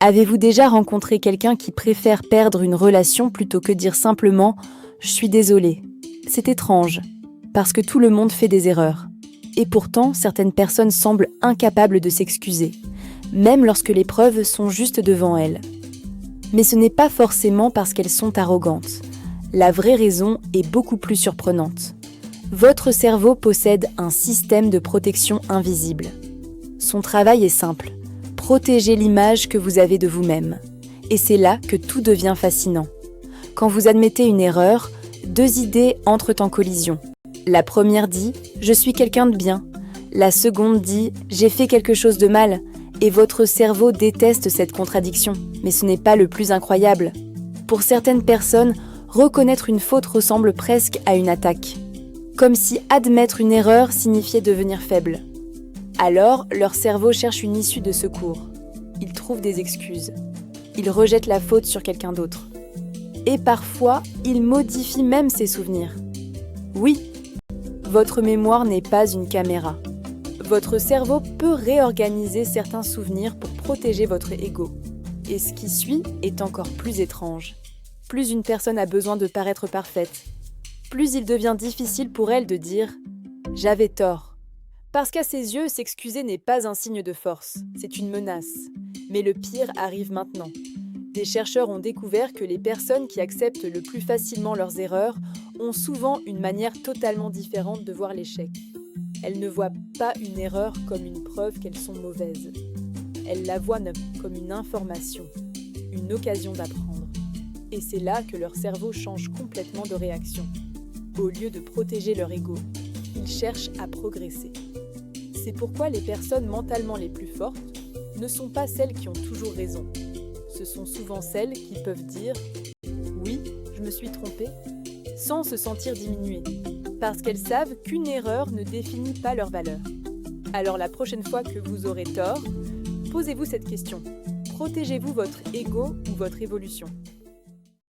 Avez-vous déjà rencontré quelqu'un qui préfère perdre une relation plutôt que dire simplement « je suis désolé ». C'est étrange, parce que tout le monde fait des erreurs. Et pourtant, certaines personnes semblent incapables de s'excuser, même lorsque les preuves sont juste devant elles. Mais ce n'est pas forcément parce qu'elles sont arrogantes. La vraie raison est beaucoup plus surprenante. Votre cerveau possède un système de protection invisible. Son travail est simple. Protégez l'image que vous avez de vous-même. Et c'est là que tout devient fascinant. Quand vous admettez une erreur, deux idées entrent en collision. La première dit « je suis quelqu'un de bien ». La seconde dit « j'ai fait quelque chose de mal ». Et votre cerveau déteste cette contradiction. Mais ce n'est pas le plus incroyable. Pour certaines personnes, reconnaître une faute ressemble presque à une attaque. Comme si admettre une erreur signifiait devenir faible. Alors, leur cerveau cherche une issue de secours. Ils trouvent des excuses. Ils rejettent la faute sur quelqu'un d'autre. Et parfois, ils modifient même ses souvenirs. Oui, votre mémoire n'est pas une caméra. Votre cerveau peut réorganiser certains souvenirs pour protéger votre ego. Et ce qui suit est encore plus étrange. Plus une personne a besoin de paraître parfaite, plus il devient difficile pour elle de dire « j'avais tort ». Parce qu'à ses yeux, s'excuser n'est pas un signe de force, c'est une menace. Mais le pire arrive maintenant. Des chercheurs ont découvert que les personnes qui acceptent le plus facilement leurs erreurs ont souvent une manière totalement différente de voir l'échec. Elles ne voient pas une erreur comme une preuve qu'elles sont mauvaises. Elles la voient comme une information, une occasion d'apprendre. Et c'est là que leur cerveau change complètement de réaction. Au lieu de protéger leur ego, ils cherchent à progresser. C'est pourquoi les personnes mentalement les plus fortes ne sont pas celles qui ont toujours raison. Ce sont souvent celles qui peuvent dire « oui, je me suis trompée » sans se sentir diminuées, parce qu'elles savent qu'une erreur ne définit pas leur valeur. Alors la prochaine fois que vous aurez tort, posez-vous cette question. Protégez-vous votre ego ou votre évolution ?